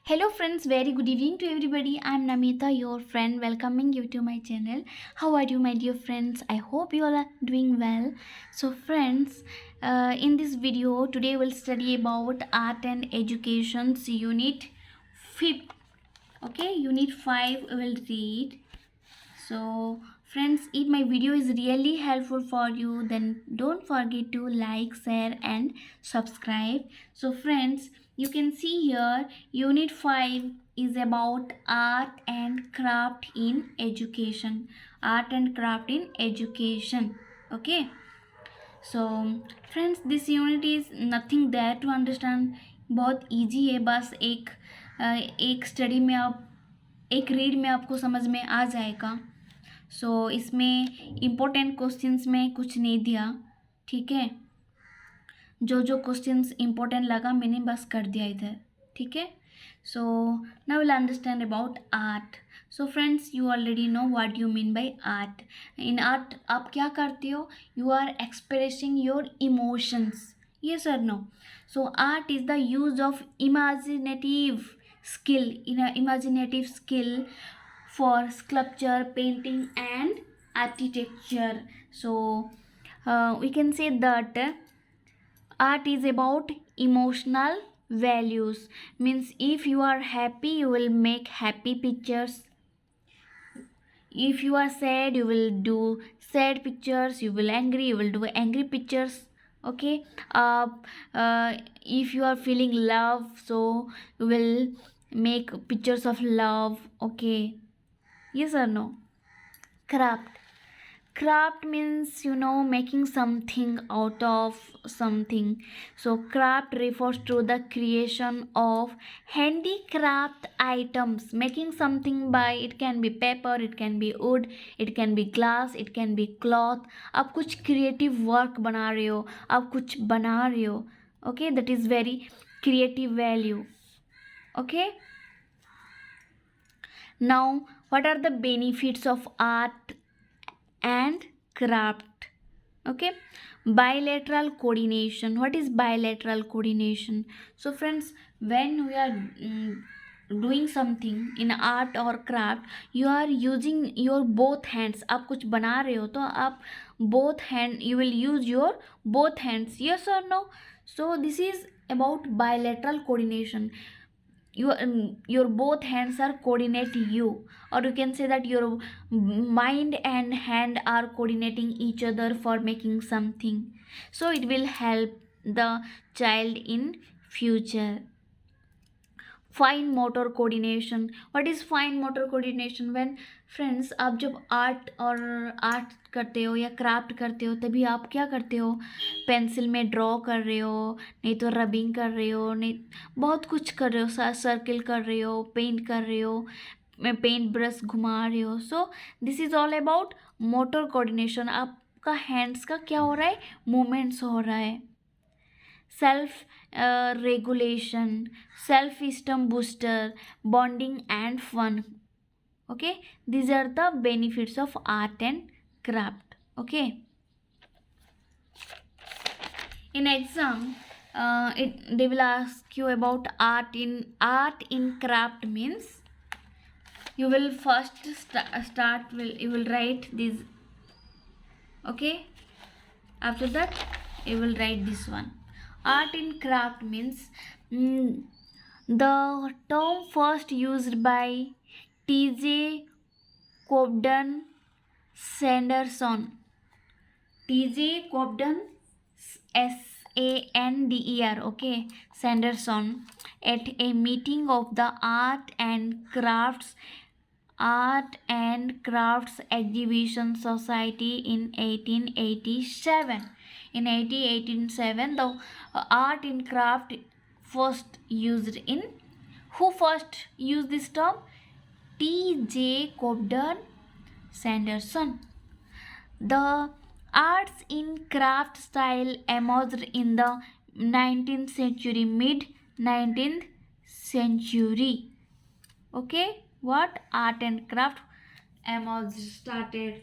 Hello friends, very good evening to everybody. I'm Namita, your friend, welcoming you to my channel. How are you my dear friends? I hope you all are doing well. So friends, in this video today we'll study about art and education's unit 5. Okay, unit 5 we'll read. So friends, if my video is really helpful for you, then don't forget to like, share and subscribe. So friends, you can see here unit 5 is about art and craft in education. Art and craft in education. Okay, so friends this unit is nothing there to understand. बहुत easy है. बस एक study में आप एक read में आपको समझ में आ जाएगा. सो इसमें इम्पोर्टेंट क्वेश्चंस में कुछ नहीं दिया. ठीक है, जो जो क्वेश्चंस इम्पोर्टेंट लगा मैंने बस कर दिया इधर. ठीक है. So now will understand about art. So friends, you already know what you mean by art. In art आप क्या करते हो? You are expressing your emotions. yes or no? So art is the use of imaginative skill for sculpture, painting and architecture. So we can say that art is about emotional values. Means if you are happy you will make happy pictures. If you are sad you will do sad pictures. You will angry you will do angry pictures. Okay. If you are feeling love, so you will make pictures of love. Okay. yes or no? Craft means making something out of something. So craft refers to the creation of handicraft items. Making something by, it can be paper, it can be wood, it can be glass, it can be cloth. आप कुछ creative work बना रहे हो, आप कुछ बना रहे हो. Okay, that is very creative value. Okay. Now what are the benefits of art and craft? Okay. Bilateral coordination. What is bilateral coordination? So friends, when we are doing something in art or craft, you are using your both hands. आप कुछ बना रहे हो तो आप both hand, you will use your both hands. yes or no? So this is about bilateral coordination. Your both hands are coordinating you, or you can say that your mind and hand are coordinating each other for making something. So it will help the child in future. Fine motor coordination. What is fine motor coordination? When friends, आप जब art करते हो या craft करते हो तभी आप क्या करते हो? पेंसिल में ड्रॉ कर रहे हो, नहीं तो रबिंग कर रहे हो, नहीं बहुत कुछ कर रहे हो. सर्किल कर रहे हो, पेंट कर रहे हो, पेंट ब्रश घुमा रहे हो. So this is all about motor coordination. आपका हैंड्स का क्या हो रहा है? मूवमेंट्स हो रहा है. self regulation, self esteem booster, bonding and fun. Okay, these are the benefits of art and craft. Okay, in exam they will ask you about art in craft. Means you will first you will write this. Okay, after that you will write this one. Art in craft means the term first used by T.J. Cobden Sanderson. T.J. Cobden Sander. Okay, Sanderson, at a meeting of the Art and Crafts Exhibition Society in 1887. In 1887, the art in craft first used in. Who first used this term? T.J. Cobden Sanderson. The arts in craft style emerged in the 19th century, mid 19th century. Okay, what? Art and craft started.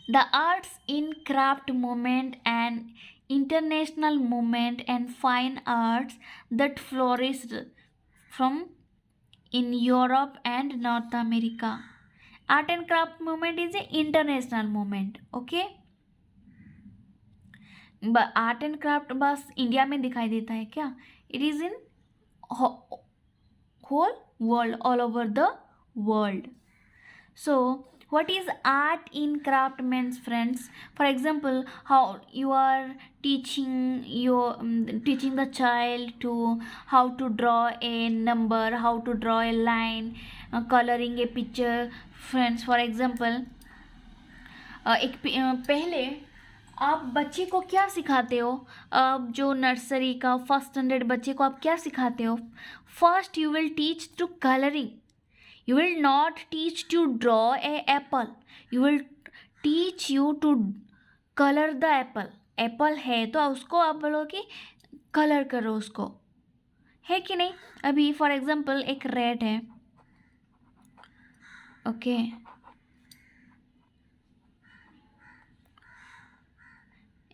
The arts in craft movement and international movement and fine arts that from in Europe and North America. Art and craft movement is an international movement. Okay, art and craft बस India में दिखाई देता है क्या? It is in whole world, all over the world. So what is art in craft means, friends? For example, how you are teaching the child to how to draw a number, how to draw a line, coloring a picture. Friends, for example, पहले आप बच्चे को क्या सिखाते हो? जो nursery का first standard बच्चे को आप क्या सिखाते हो? First you will teach to colouring. You will not teach to draw a apple. You will teach you to colour the apple. Apple है तो उसको आप बोलो कि कलर करो उसको, है कि नहीं? अभी फॉर एग्जांपल एक रेड है. ओके,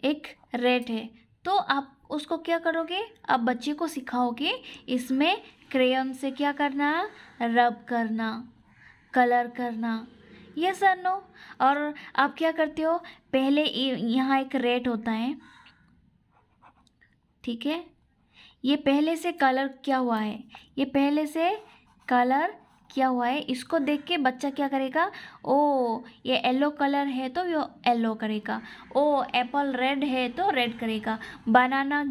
एक रेड है तो आप उसको क्या करोगे? आप बच्चे को सिखाओगे इसमें क्रेयन से क्या करना, रब करना, कलर करना. ये सर नो. और आप क्या करते हो? पहले यहाँ एक रेड होता है, ठीक है? ये पहले से कलर किया हुआ है, ये पहले से कलर किया हुआ है. इसको देख के बच्चा क्या करेगा? ओ ये येलो कलर है तो ये येलो करेगा. ओ एप्पल रेड है तो रेड करेगा. बनाना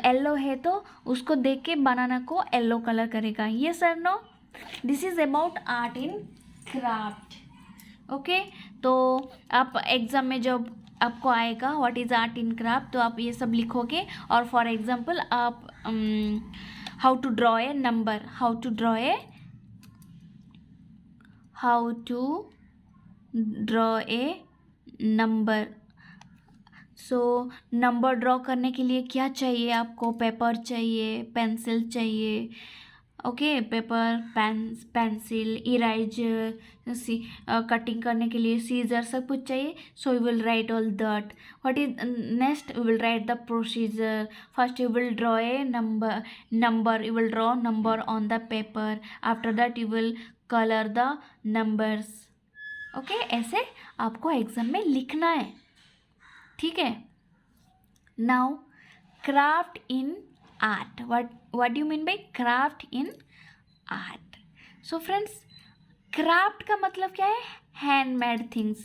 येलो है तो उसको देख के बनाना को येलो कलर करेगा. ये sir no. This is about art in craft. Okay, तो आप एग्ज़ाम में जब आपको आएगा what is art in craft तो आप ये सब लिखोगे. और फॉर एग्जांपल आप how to draw a number, how to draw a number. So number draw करने के लिए क्या चाहिए आपको? पेपर चाहिए, पेंसिल चाहिए. Okay, paper, pencil, eraser, cutting करने के लिए सीजर, सब कुछ चाहिए. So you will write all that. What is next? You will write the procedure. First you will draw a number, you will draw number on the paper. After that you will colour the numbers. Okay, ऐसे आपको exam में लिखना है, ठीक है? Now craft in art. what do you mean by craft in art? So friends, craft का मतलब क्या है? handmade things,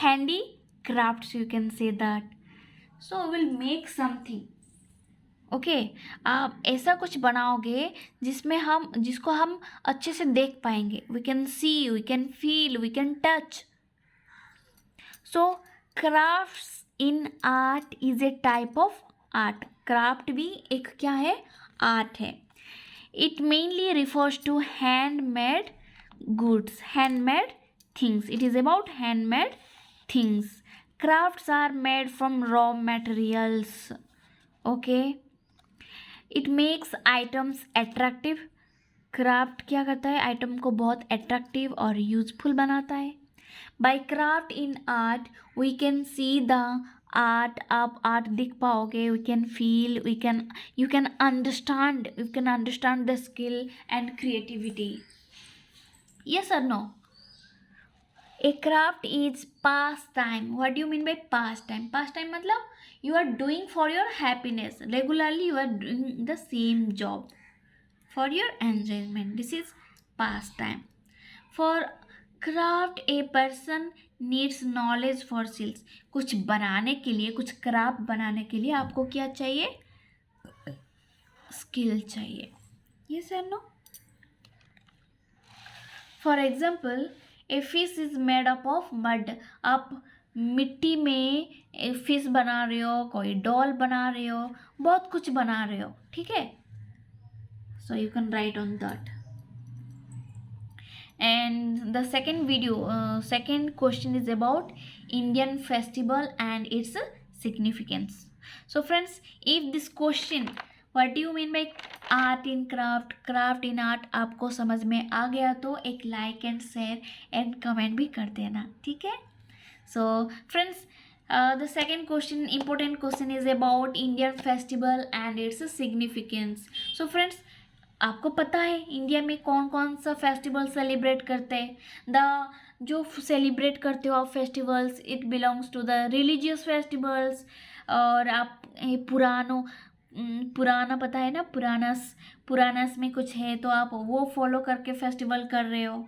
handy crafts, you can say that. So we'll make something. Okay, आप ऐसा कुछ बनाओगे जिसको हम अच्छे से देख पाएंगे. We can see, we can feel, we can touch. So crafts in art is a type of art. Craft भी एक क्या है? आर्ट है. It mainly refers to handmade goods, handmade things. It is about handmade things. Crafts are made from raw materials. Okay, it makes items attractive. Craft क्या करता है? Item को बहुत अट्रैक्टिव और यूजफुल बनाता है. By craft in art we can see the art. आप art दिख पाओगे. We can feel, you can understand the skill and creativity. Yes और नो? A craft is pastime. What do you mean by pastime? Pastime मतलब you are doing for your happiness. Regularly you are doing the same job for your enjoyment. This is pastime. For craft a person needs knowledge for skills. कुछ बनाने के लिए, कुछ craft बनाने के लिए आपको क्या चाहिए? स्किल चाहिए. Yes or no? For example, a fish is made up of mud. आप मिट्टी में फिश बना रहे हो, कोई डॉल बना रहे हो, बहुत कुछ बना रहे हो, ठीक है? So you can write on that. And the second question is about Indian festival and its significance. So friends, if this question what do you mean by art in craft in art आपको समझ में आ गया तो एक like and share and comment भी कर देना, ठीक है? So friends, the second question, important question, is about Indian festival and its significance. So friends, आपको पता है इंडिया में कौन कौन सा फेस्टिवल सेलिब्रेट करते हैं? द जो सेलिब्रेट करते हो आप festivals, it belongs to the religious festivals. और आप पुराना पता है ना, पुरानास में कुछ है तो आप वो फॉलो करके फेस्टिवल कर रहे हो।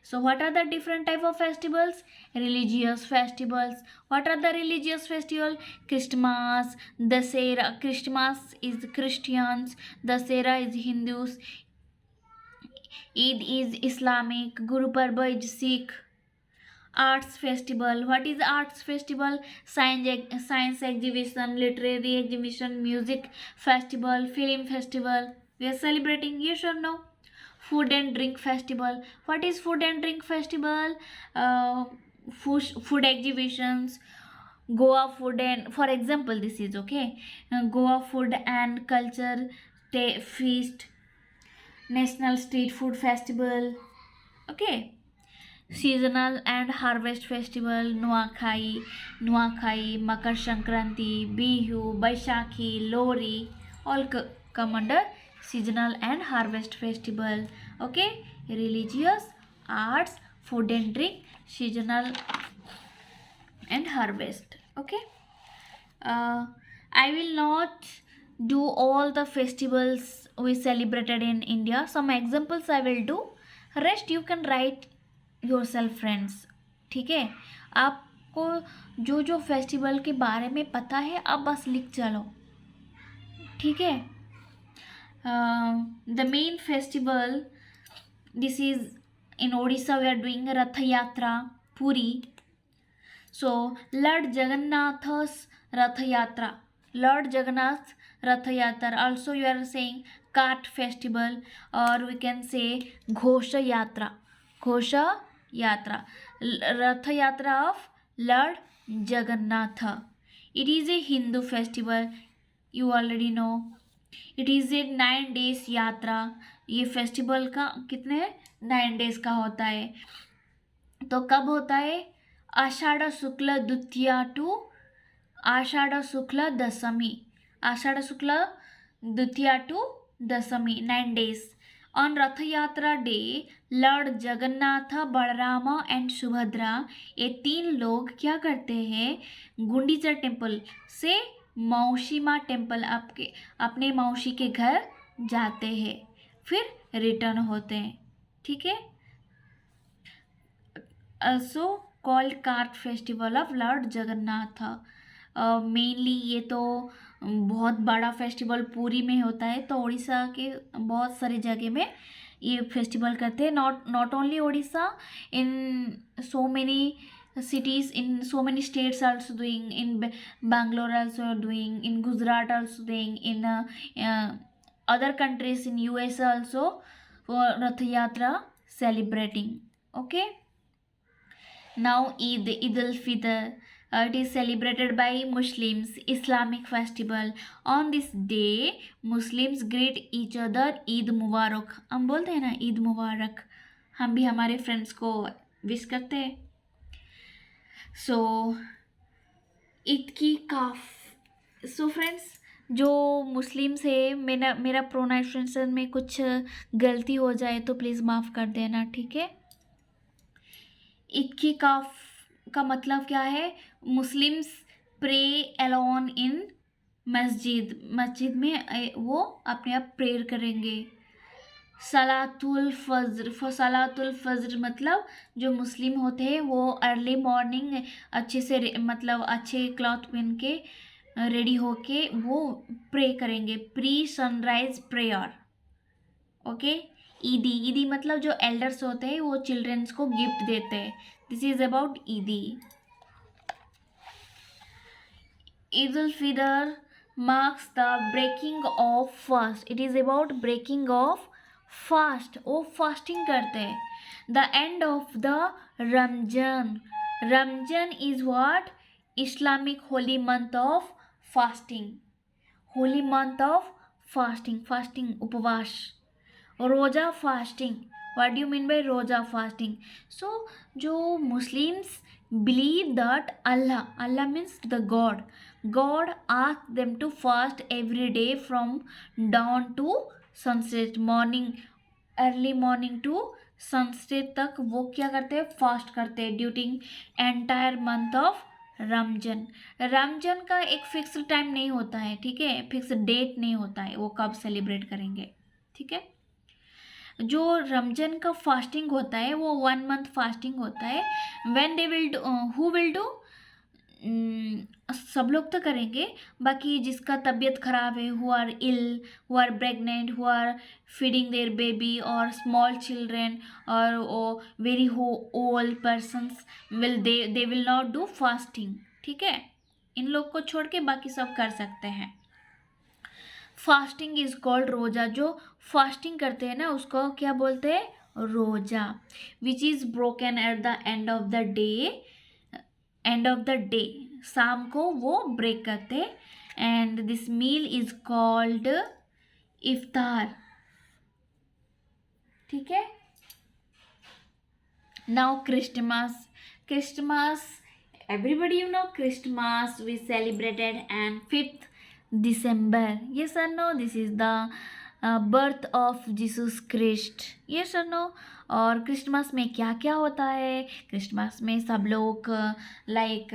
So what are the different type of festivals? Religious festivals. What are the religious festival? Christmas, Dasera. Christmas is Christians, Dasera is Hindus, Eid is Islamic, Guru Parba is Sikh. Arts festival. What is arts festival? Science exhibition, literary exhibition, music festival, film festival. We are celebrating, yes or no? Food and drink festival. What is food and drink festival? uh, food exhibitions, Goa food and, for example, this is okay. Goa food and culture feast, national street food festival. Okay. Seasonal and harvest festival, Nuakhai, Makar Sankranti, Bihu, Baishakhi, Lori, all come under seasonal and harvest festival. Okay, religious, arts, food and drink, seasonal and harvest. Okay. I will not do all the festivals we celebrated in India. Some examples I will do. Rest you can write yourself, friends. ठीक है, आपको जो जो festival के बारे में पता है आप बस लिख चलो, ठीक है. The main festival, this is in Odisha we are doing Rath Yatra, Puri. So Lord Jagannath's Rath Yatra, Lord Jagannath Rath Yatra. Also you are saying Kart festival, or we can say Ghosha Yatra. Ghosha Yatra, Rath Yatra of Lord Jagannatha. It is a Hindu festival, you already know. It is a 9 days यात्रा. ये festival का कितने 9 days का होता है. तो कब होता है? Ashadh Shukla Dwitiya to Ashadh Shukla Dashami. Ashadh Shukla Dwitiya to Dashami, 9 days. On Rath Yatra day lord Jagannath, Balaram and Subhadra, ये 3 लोग क्या करते हैं? गुंडीचा टेम्पल से मौसीमा टेम्पल आपके अपने मौसी के घर जाते हैं, फिर रिटर्न होते हैं. ठीक है. So called cart festival of Lord Jagannath. Mainly ये तो बहुत बड़ा फेस्टिवल पूरी में होता है, तो उड़ीसा के बहुत सारी जगह में ये फेस्टिवल करते हैं. Not only Orissa, in so many cities, in so many states also doing, in Bangalore also doing, in Gujarat also doing, in other countries, in US also for Rath Yatra celebrating. Okay. Now Eid al-Fitr, it is celebrated by Muslims, Islamic festival. On this day Muslims greet each other Eid Mubarak. हम बोलते हैं ना ईद मुबारक, हम भी हमारे friends को wish करते हैं. सो ईद की सो फ्रेंड्स, जो मुस्लिम्स है, मेरा प्रोनाउंसिएशन में कुछ गलती हो जाए तो प्लीज़ माफ़ कर देना, ठीक है. ईद की का मतलब क्या है? मुस्लिम्स प्रे अलोन इन मस्जिद में वो अपने आप प्रेयर करेंगे. सलातुल फज्र मतलब जो मुस्लिम होते हैं वो अर्ली मॉर्निंग अच्छे से मतलब अच्छे क्लॉथ पहन के रेडी होके वो प्रे करेंगे, प्री सनराइज प्रेयर. ओके. ईदी मतलब जो एल्डर्स होते हैं वो चिल्ड्रंस को गिफ्ट देते हैं. दिस इज अबाउट ईदी. Eid ul Fitr marks the breaking of fast. It is about breaking of fast. वो फास्टिंग करते हैं. The end of the Ramjan. Ramjan is what? Islamic holy month of fasting. Holy month of fasting. Fasting, उपवास. रोजा fasting. What do you mean by रोजा fasting? So जो Muslims believe that Allah means the God asked them to fast every day from dawn to sunset, morning, early morning to sunset तक वो क्या करते हैं, fast करते हैं during entire month of Ramzan. Ramzan का एक फिक्स टाइम नहीं होता है, ठीक है, फिक्स डेट नहीं होता है वो कब सेलिब्रेट करेंगे, ठीक है। जो रमजन का फास्टिंग होता है वो 1 मंथ फास्टिंग होता है। When they will do, who will do, सब लोग तो करेंगे, बाकी जिसका तबीयत ख़राब है, who are ill, who are pregnant, who are feeding their baby और स्मॉल चिल्ड्रेन और वेरी हो old persons will they will not do fasting, ठीक है। इन लोग को छोड़ के बाकी सब कर सकते हैं। फास्टिंग इज कॉल्ड रोजा, जो फास्टिंग करते हैं ना उसको क्या बोलते हैं, roza, which is broken at the end of the day, end of the day, शाम को वो ब्रेक करते, and this meal is called iftar, ठीक है। Now Christmas, Christmas, everybody you know Christmas we celebrated and 5th December, yes or no, this is the birth of Jesus Christ, yes or no। और Christmas में क्या क्या होता है, Christmas में सब लोग लाइक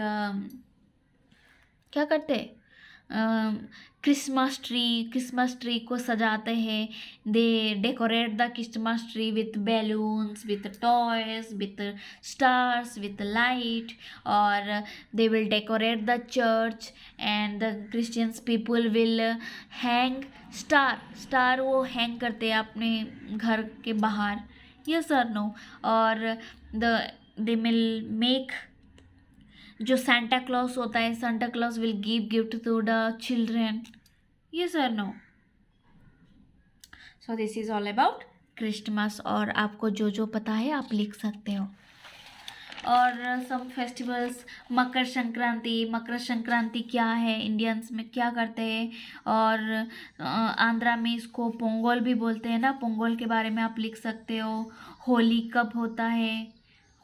क्या करते हैं, क्रिसमस ट्री को सजाते हैं, they decorate the Christmas tree with balloons, with toys, with stars, with light, और they will decorate the church and the Christians people will hang star वो हैंग करते हैं अपने घर के बाहर, यस और नो। और दे विल मेक, जो सांता क्लॉज होता है, Santa Claus will give gift to the children, yes और no. So this is all about Christmas, और आपको जो जो पता है आप लिख सकते हो। और सम फेस्टिवल्स, मकर संक्रांति क्या है, इंडियंस में क्या करते हैं, और आंध्रा में इसको पोंगल भी बोलते हैं ना, पोंगल के बारे में आप लिख सकते हो। होली कब होता है,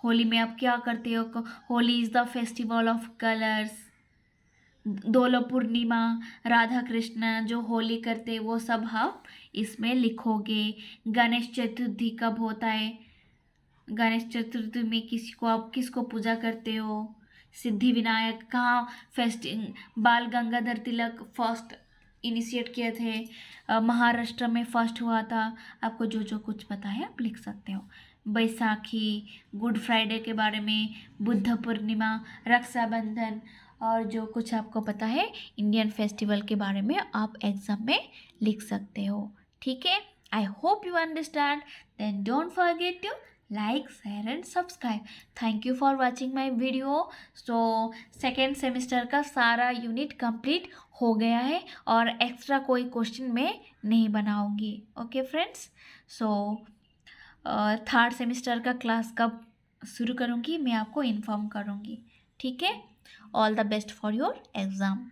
होली में आप क्या करते हो, Holi is the festival of colours. दोलो पूर्णिमा, राधा कृष्ण जो होली करते वो सब आप इसमें लिखोगे। गणेश चतुर्थी कब होता है, गणेश चतुर्थी में आप किसको पूजा करते हो, सिद्धि विनायक कहाँ बाल गंगाधर तिलक फर्स्ट इनिशिएट किए थे, महाराष्ट्र में फर्स्ट हुआ था। आपको जो जो कुछ पता है आप लिख सकते हो। बैसाखी, गुड फ्राइडे के बारे में, बुद्ध पूर्णिमा, रक्षाबंधन, और जो कुछ आपको पता है इंडियन फेस्टिवल के बारे में आप एग्ज़ाम में लिख सकते हो, ठीक है। I hope you understand, then don't forget to like, share and subscribe. Thank you for watching my video. So second semester का सारा यूनिट कंप्लीट हो गया है और एक्स्ट्रा कोई क्वेश्चन मैं नहीं बनाऊंगी, okay friends. So third semester का क्लास कब शुरू करूंगी मैं आपको इन्फॉर्म करूंगी, ठीक है। All the best for your exam.